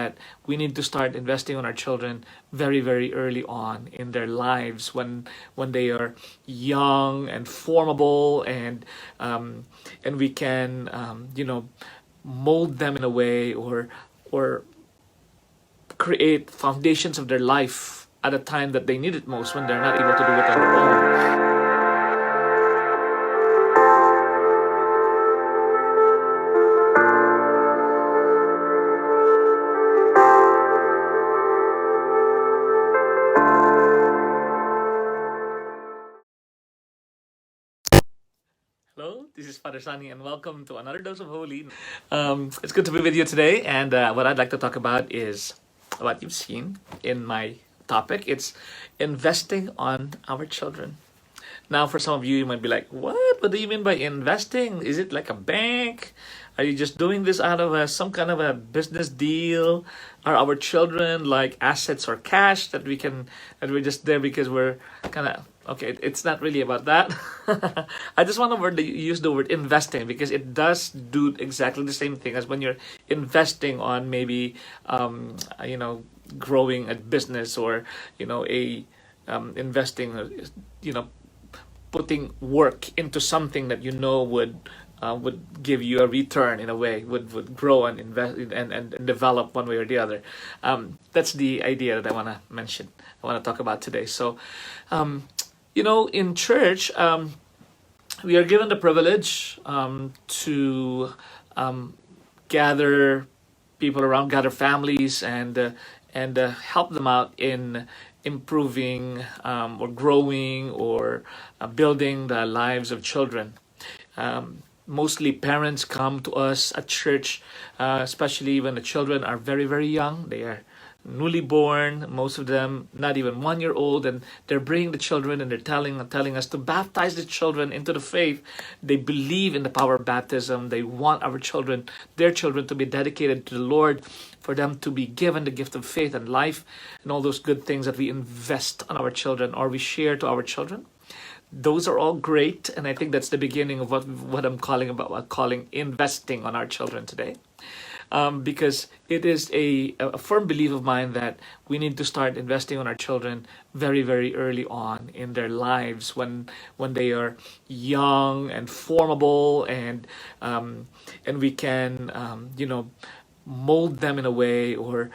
that we need to start investing on our children very, very early on in their lives when they are young and formable, and we can mold them in a way, or create foundations of their life at a time that they need it most, when they're not able to do it on their own. Hello, this is Father Sunny, and welcome to another dose of Holy. It's good to be with you today, and what I'd like to talk about is what you've seen in my topic. It's investing on our children. Now, for some of you, you might be like, "What? What do you mean by investing? Is it like a bank? Are you just doing this out of some kind of a business deal? Are our children like assets or cash that we're just there because we're kind of okay?" It's not really about that. I just want to use the word investing, because it does do exactly the same thing as when you're investing on maybe growing a business, or a investing, you know putting work into something that would give you a return, in a way, would grow and invest and develop one way or the other. That's the idea that I want to mention. I want to talk about today. So, in church, we are given the privilege to gather people around, gather families, and help them out in improving, or growing, or building the lives of children. Mostly parents come to us at church, especially when the children are very, very young. They are newly born, most of them not even 1 year old, and they're bringing the children, and they're telling us to baptize the children into the faith. They believe in the power of baptism. They want their children, to be dedicated to the Lord, for them to be given the gift of faith and life, and all those good things that we invest on our children, or we share to our children. Those are all great, and I think that's the beginning of what I'm calling investing on our children today. Because it is a firm belief of mine that we need to start investing on our children very, very early on in their lives, when they are young and formable, and we can mold them in a way, or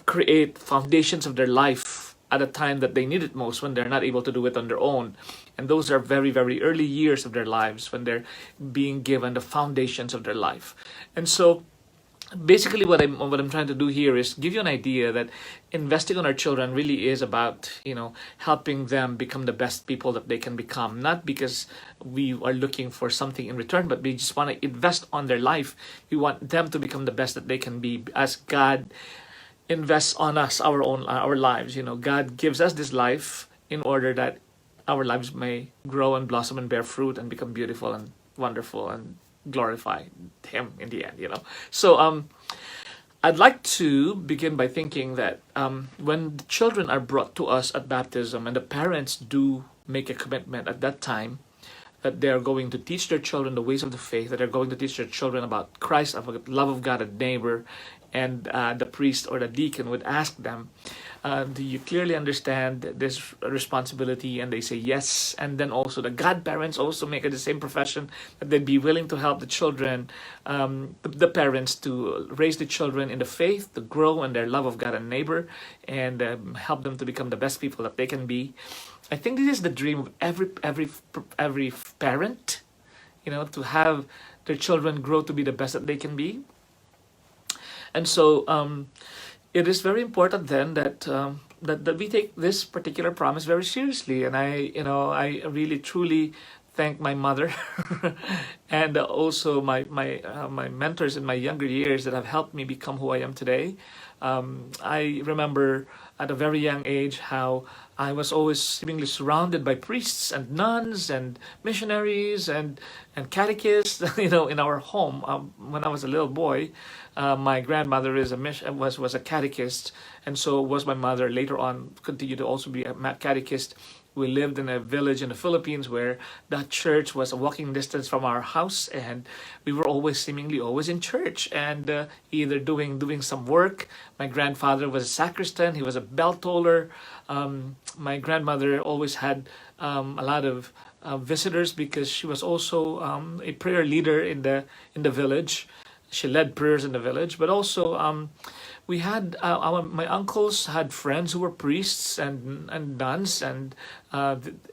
create foundations of their life at a time that they need it most, when they're not able to do it on their own. And those are very, very early years of their lives, when they're being given the foundations of their life. And so basically what I'm trying to do here is give you an idea that investing on our children really is about helping them become the best people that they can become, not because we are looking for something in return, but we just want to invest on their life. We want them to become the best that they can be, as God invests on us, our lives. God gives us this life in order that our lives may grow and blossom and bear fruit and become beautiful and wonderful and glorify Him in the end. So I'd like to begin by thinking that when the children are brought to us at baptism, and the parents do make a commitment at that time that they're going to teach their children the ways of the faith, that they're going to teach their children about Christ, about the love of God and neighbor, and the priest or the deacon would ask them, do you clearly understand this responsibility? And they say yes. And then also the godparents also make the same profession, that they'd be willing to help the children, the parents, to raise the children in the faith, to grow in their love of God and neighbor, and help them to become the best people that they can be. I think this is the dream of every parent, to have their children grow to be the best that they can be. And so it is very important then that we take this particular promise very seriously. And I really truly thank my mother and also my mentors in my younger years that have helped me become who I am today. I remember at a very young age how I was always seemingly surrounded by priests and nuns and missionaries and catechists, in our home. When I was a little boy, my grandmother was a catechist, and so was my mother. Later on, continued to also be a catechist. We lived in a village in the Philippines where the church was a walking distance from our house, and we were always seemingly always in church and either doing some work. My grandfather was a sacristan; he was a bell toller. My grandmother always had a lot of visitors because she was also a prayer leader in the village. She led prayers in the village, but also we had my uncles had friends who were priests and nuns, and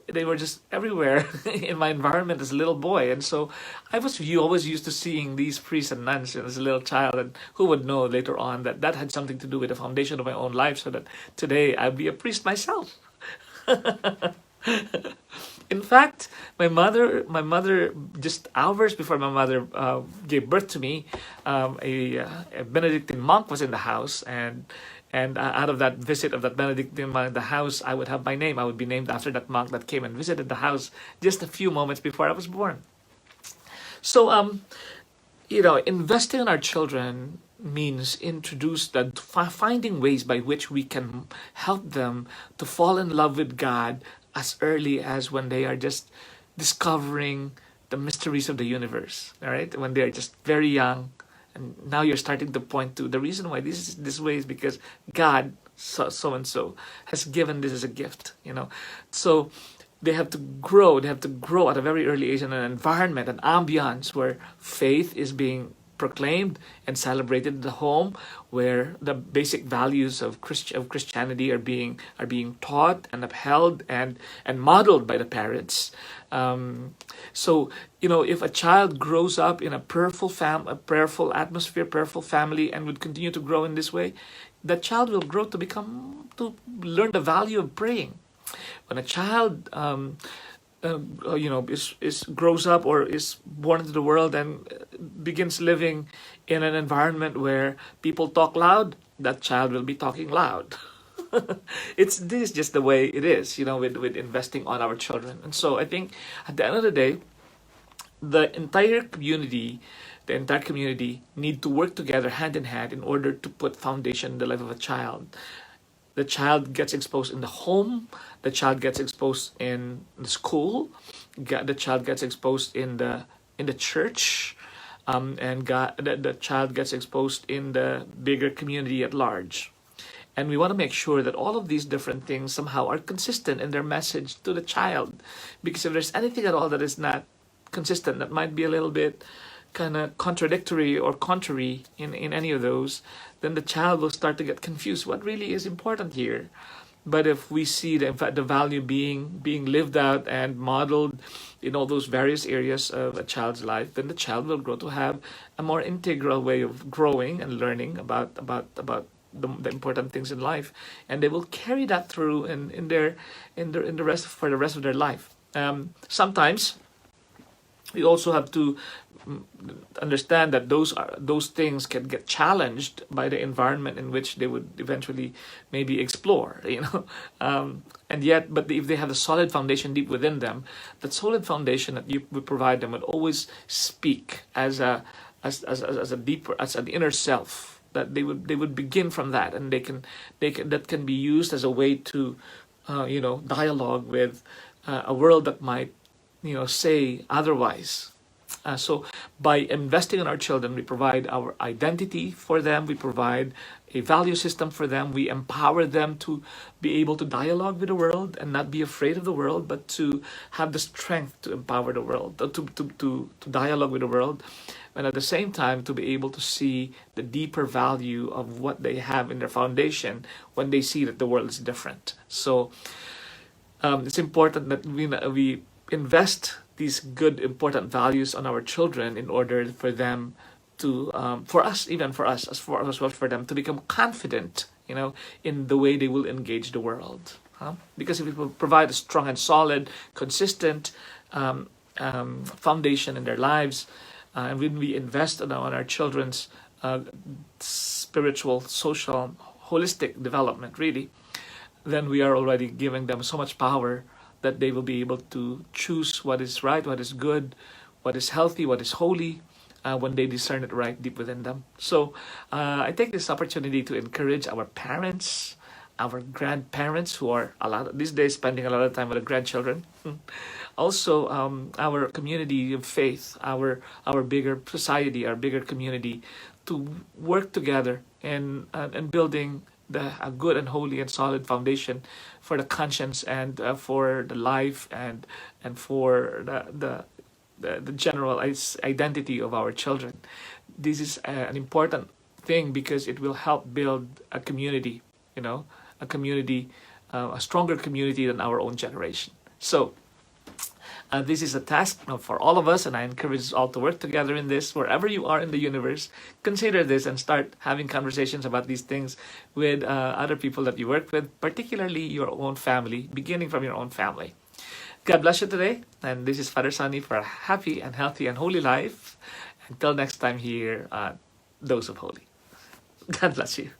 they were just everywhere in my environment as a little boy. And so I was always used to seeing these priests and nuns as a little child, and who would know later on that that had something to do with the foundation of my own life, so that today I'd be a priest myself. In fact, my mother, just hours before my mother gave birth to me, a Benedictine monk was in the house, and out of that visit of that Benedictine monk in the house, I would have my name. I would be named after that monk that came and visited the house just a few moments before I was born. So, investing in our children means introduce that finding ways by which we can help them to fall in love with God as early as when they are just discovering the mysteries of the universe. All right, when they are just very young, and now you're starting to point to the reason why this is this way is because God so and so has given this as a gift. So they have to grow. They have to grow at a very early age in an environment, an ambiance where faith is being proclaimed and celebrated in the home, where the basic values of Christianity are being taught and upheld and modeled by the parents. So if a child grows up in a prayerful atmosphere, prayerful family, and would continue to grow in this way, that child will grow to learn the value of praying. When a child is grows up or is born into the world and begins living in an environment where people talk loud, that child will be talking loud. This is just the way it is, with investing on our children. And so I think at the end of the day, the entire community need to work together hand in hand in order to put foundation in the life of a child. The child gets exposed in the home, the child gets exposed in the school, the child gets exposed in the church, and the child gets exposed in the bigger community at large. And we want to make sure that all of these different things somehow are consistent in their message to the child. Because if there's anything at all that is not consistent, that might be a little bit kind of contradictory or contrary in any of those, then the child will start to get confused. What really is important here? But if we see the value being lived out and modeled in all those various areas of a child's life, then the child will grow to have a more integral way of growing and learning about the important things in life, and they will carry that through in the rest for the rest of their life. Sometimes we also have to understand that those things can get challenged by the environment in which they would eventually maybe explore, but if they have a solid foundation deep within them, that solid foundation that you would provide them would always speak as an inner self, that they would begin from that, and they can that can be used as a way to dialogue with a world that might say otherwise. So by investing in our children, we provide our identity for them, we provide a value system for them, we empower them to be able to dialogue with the world and not be afraid of the world, but to have the strength to empower the world, to dialogue with the world, and at the same time to be able to see the deeper value of what they have in their foundation when they see that the world is different. So it's important that we invest these good, important values on our children in order for them to, for us, as well for them to become confident, in the way they will engage the world. Because if we will provide a strong and solid, consistent foundation in their lives, and when we invest on our children's spiritual, social, holistic development, really, then we are already giving them so much power that they will be able to choose what is right, what is good, what is healthy, what is holy, when they discern it right deep within them. So I take this opportunity to encourage our parents, our grandparents who are a lot these days spending a lot of time with the grandchildren. Also, our community of faith, our bigger society, our bigger community, to work together and building a good and holy and solid foundation for the conscience and for the life and for the general identity of our children. This is an important thing because it will help build a community, you know, a community, a stronger community than our own generation. So this is a task for all of us, and I encourage us all to work together in this. Wherever you are in the universe, consider this and start having conversations about these things with other people that you work with, particularly your own family, beginning from your own family. God bless you today, and this is Father Sunny for a happy and healthy and holy life. Until next time here, Dose of Holy. God bless you.